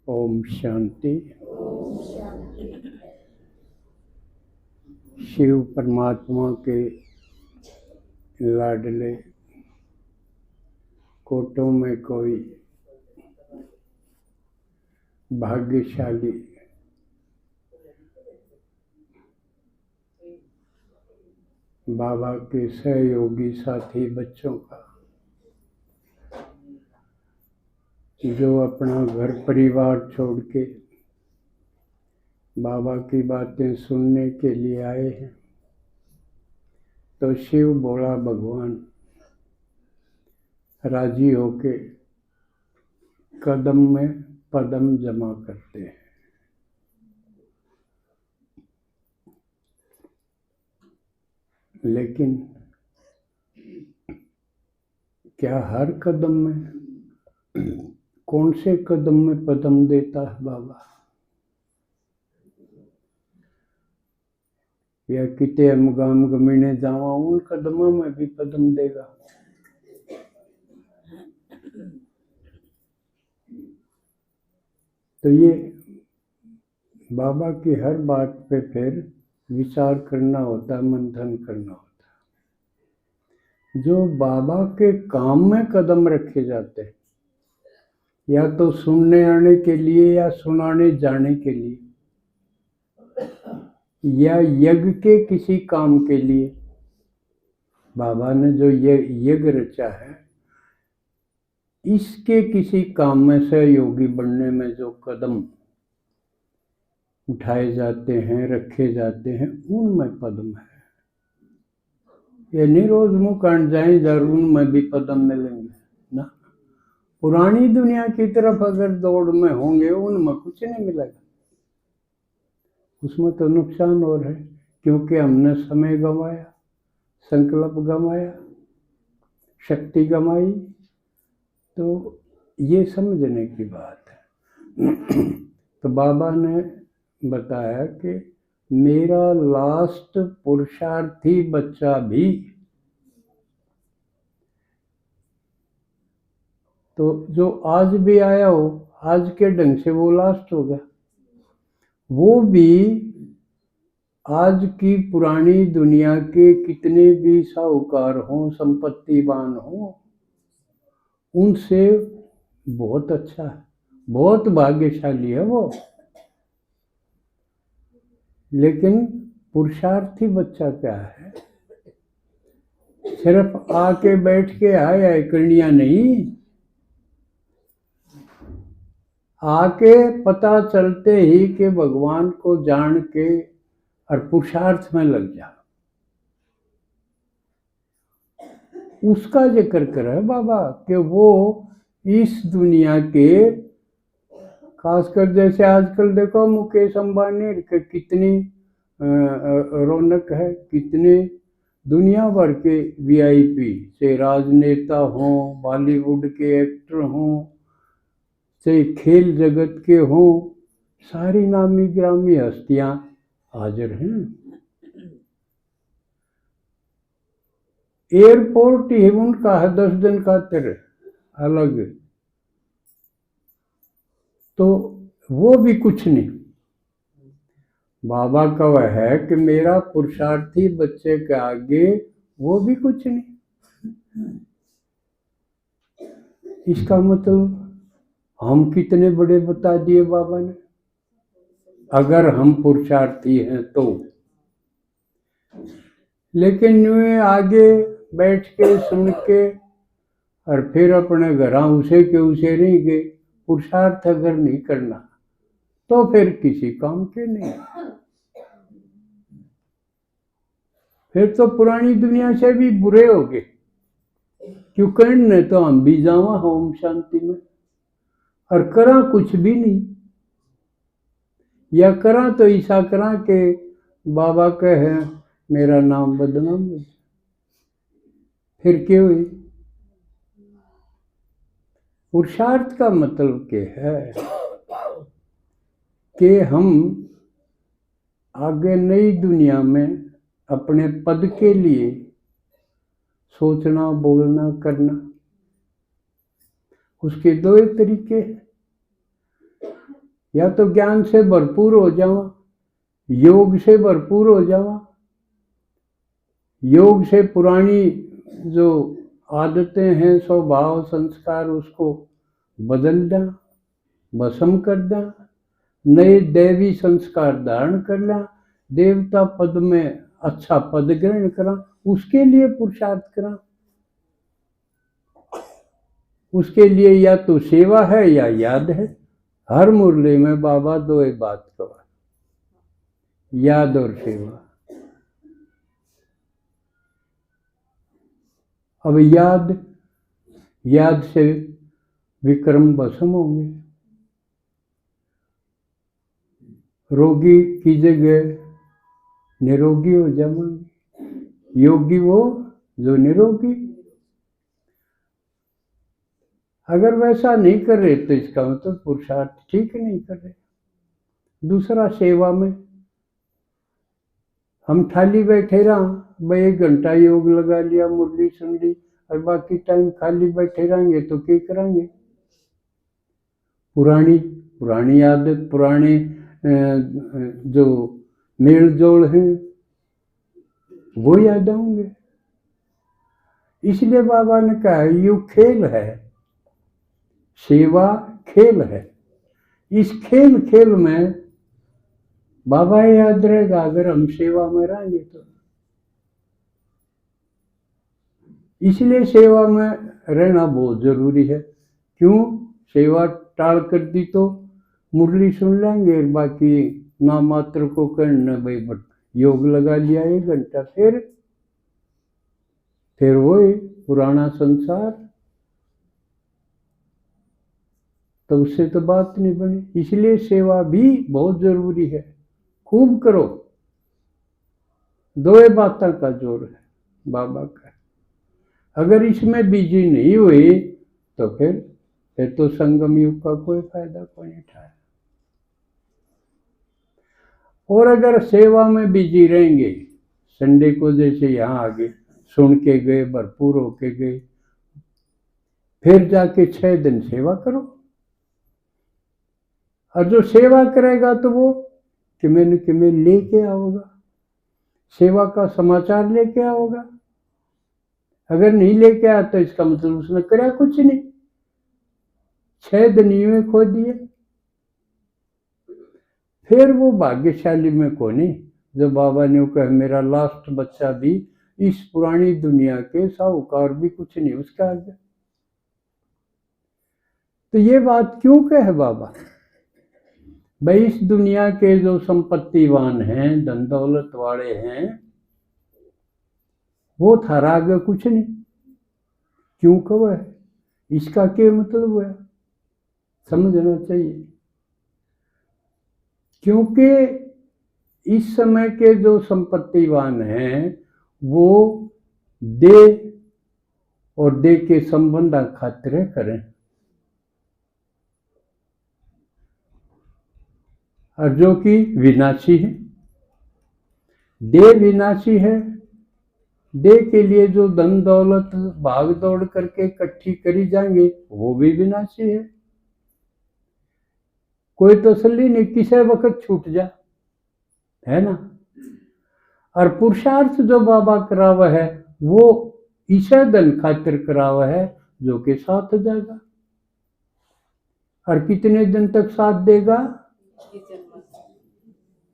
ओम शांति। शिव परमात्मा के लाडले कोटों में कोई भाग्यशाली बाबा के सहयोगी साथी बच्चों का जो अपना घर परिवार छोड़ के बाबा की बातें सुनने के लिए आए हैं, तो शिव बोला भगवान राजी होके कदम में पदम जमा करते हैं। लेकिन क्या हर कदम में, कौन से कदम में पदम देता है बाबा? या किते हम गाम गमीने जावा उन कदमों में भी पदम देगा? तो ये बाबा की हर बात पे फिर विचार करना होता है, मंथन करना होता है। जो बाबा के काम में कदम रखे जाते हैं, या तो सुनने आने के लिए या सुनाने जाने के लिए, या यज्ञ के किसी काम के लिए, बाबा ने जो यज्ञ रचा है इसके किसी काम में सहयोगी बनने में जो कदम उठाए जाते हैं, रखे जाते हैं, उनमें पदम है। ये नहीं रोज मुँह काट जाए जरूर उनमें भी पदम मिलेंगे ना। पुरानी दुनिया की तरफ अगर दौड़ में होंगे उनमें कुछ नहीं मिलेगा, उसमें तो नुकसान और है, क्योंकि हमने समय गंवाया, संकल्प गंवाया, शक्ति गंवाई। तो ये समझने की बात है। तो बाबा ने बताया कि मेरा लास्ट पुरुषार्थी बच्चा भी तो जो आज भी आया हो, आज के ढंग से वो लास्ट होगा। वो भी आज की पुरानी दुनिया के कितने भी साहूकार हों, संपत्तिवान हों, उनसे बहुत अच्छा है, बहुत भाग्यशाली है वो। लेकिन पुरुषार्थी बच्चा क्या है? सिर्फ आके बैठ के हाय करनिया नहीं, आके पता चलते ही कि भगवान को जान के और पुरुषार्थ में लग जा, उसका जिक्र करे बाबा कि वो इस दुनिया के, खासकर जैसे आजकल देखो मुकेश अंबानी के कितनी रौनक है, कितने दुनिया भर के वीआईपी, चाहे राजनेता हों, बॉलीवुड के एक्टर हों, चाहे खेल जगत के हों, सारी नामी ग्रामी हस्तियां हाजिर हैं। एयरपोर्ट ही उनका है 10 दिन का तेरे अलग, तो वो भी कुछ नहीं। बाबा का वह है कि मेरा पुरुषार्थी बच्चे के आगे वो भी कुछ नहीं। इसका मतलब हम कितने बड़े बता दिए बाबा ने, अगर हम पुरुषार्थी हैं तो। लेकिन वे आगे बैठ के सुन के और फिर अपने घर उसे के उसे रह गए। पुरुषार्थ अगर नहीं करना तो फिर किसी काम के नहीं, फिर तो पुरानी दुनिया से भी बुरे हो गए। क्यों कहने तो हम भी जावा होम शांति में और करा कुछ भी नहीं, या करा तो ऐसा करा के बाबा कहे मेरा नाम बदनाम हो, फिर क्यों हुई? पुरुषार्थ का मतलब क्या है कि हम आगे नई दुनिया में अपने पद के लिए सोचना, बोलना, करना, उसके दो तरीके हैं। या तो ज्ञान से भरपूर हो जावा, योग से भरपूर हो जावा, योग से पुरानी जो आदतें हैं, स्वभाव संस्कार, उसको बदल दा, भस्म कर दा, नए दैवी संस्कार धारण कर ला, देवता पद में अच्छा पद ग्रहण करा, उसके लिए पुरुषार्थ करा। उसके लिए या तो सेवा है या याद है। हर मुरली में बाबा दो ही बात कहा, याद और सेवा। अब याद से विक्रम भस्म होंगे, रोगी की जगह निरोगी हो जाएंगे। योगी वो जो निरोगी। अगर वैसा नहीं कर रहे तो इसका मतलब पुरुषार्थ ठीक नहीं कर रहे। दूसरा, सेवा में हम खाली बैठे रहा, भाई 1 घंटा योग लगा लिया, मुरली सुन ली, और बाकी टाइम खाली बैठे रहेंगे तो क्या करेंगे? पुरानी आदत, पुराने जो मेल जोल हैं वो याद आएंगे। इसलिए बाबा ने कहा यू खेल है, सेवा खेल है। इस खेल में बाबा याद रहेगा अगर हम सेवा में रहेंगे तो। इसलिए सेवा में रहना बहुत जरूरी है। क्यों? सेवा टाल कर दी तो मुरली सुन लेंगे, बाकी ना मात्र को करना, भाई योग लगा लिया 1 घंटा, फिर वही पुराना संसार, तो उससे तो बात नहीं बनी। इसलिए सेवा भी बहुत जरूरी है, खूब करो। 2 बातों का जोर है बाबा का। अगर इसमें बिजी नहीं हुई तो फिर तो संगम युग का कोई फायदा कोई नहीं उठाया। और अगर सेवा में बिजी रहेंगे, संडे को जैसे यहाँ आगे सुन के गए, भरपूर होके गए, फिर जाके 6 दिन सेवा करो। और जो सेवा करेगा तो वो किमें न किमें लेके आओगा, सेवा का समाचार लेके आओगा। अगर नहीं लेके आया तो इसका मतलब उसने करा कुछ नहीं, 6 दिन यूं खो दिए। फिर वो भाग्यशाली में कोनी जो बाबा ने कहा मेरा लास्ट बच्चा भी इस पुरानी दुनिया के साहूकार भी कुछ नहीं उसका आगे। तो ये बात क्यों कहे बाबा? भाई इस दुनिया के जो संपत्तिवान हैं, धन दौलत वाले हैं, वो थारा आगे कुछ नहीं। क्यों कहो है? इसका क्या मतलब है? समझना चाहिए। क्योंकि इस समय के जो संपत्तिवान हैं वो दे और दे के संबंध खातिर करें, और जो कि विनाशी है। दे विनाशी है। दे के लिए जो धन दौलत भाग दौड़ करके इकट्ठी करी जाएंगे वो भी विनाशी है। कोई तसल्ली नहीं, किसी वक्त छूट जा, है ना। और पुरुषार्थ जो बाबा करावा है वो इसे धन खातिर करावा है जो के साथ जाएगा। और कितने दिन तक साथ देगा?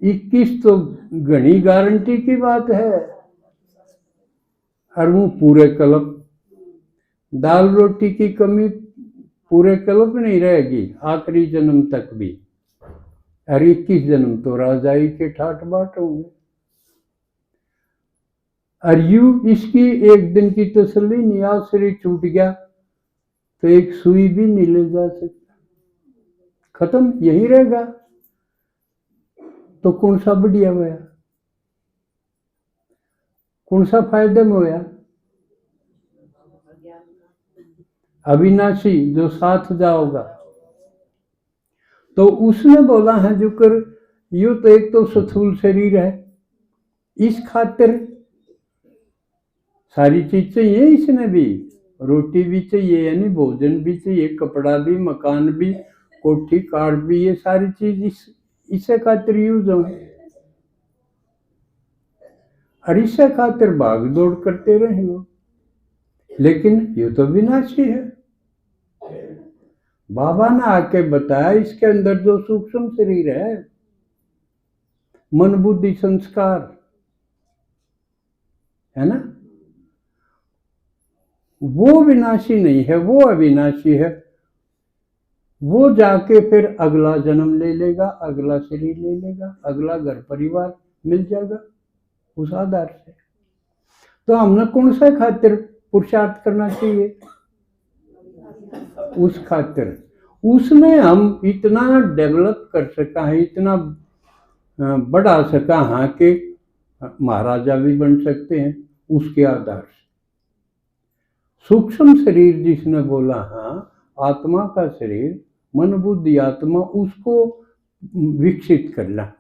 21 तो घनी गारंटी की बात है। और वो पूरे कल्प, दाल रोटी की कमी पूरे कल्प नहीं रहेगी, आखिरी जन्म तक भी। और 21 जन्म तो राजाई के ठाट बाट होंगे। और यू इसकी 1 दिन की तसल्ली नहीं, आज शरीर छूट गया तो 1 सुई भी नहीं ले जा सकता, खत्म यही रहेगा। तो कौन सा बढ़िया हुआ, कौन सा फायदे में हुआ? अविनाशी जो साथ जाओगा। तो उसने बोला है जो कर यू तो एक तो स्थूल शरीर है, इस खातिर सारी चीज चाहिए। इसने भी रोटी भी चाहिए, यानी भोजन भी चाहिए, कपड़ा भी, मकान भी, कोठी कार भी, ये सारी चीज इससे खातिर यूज हो, और इससे खातिर भाग दौड़ करते रहे हो। लेकिन ये तो विनाशी है। बाबा ने आके बताया इसके अंदर जो सूक्ष्म शरीर है, मन बुद्धि संस्कार है ना, वो विनाशी नहीं है, वो अविनाशी है। वो जाके फिर अगला जन्म ले लेगा, अगला शरीर ले लेगा, अगला घर परिवार मिल जाएगा उस आधार से। तो हमने कौन सा खातिर पुरुषार्थ करना चाहिए? उस खातिर उसमें हम इतना डेवलप कर सका है, इतना बढ़ा सका हाँ कि महाराजा भी बन सकते हैं उसके आधार से। सूक्ष्म शरीर जिसने बोला, हाँ आत्मा का शरीर, मन बुद्धि आत्मा, उसको विकसित करना।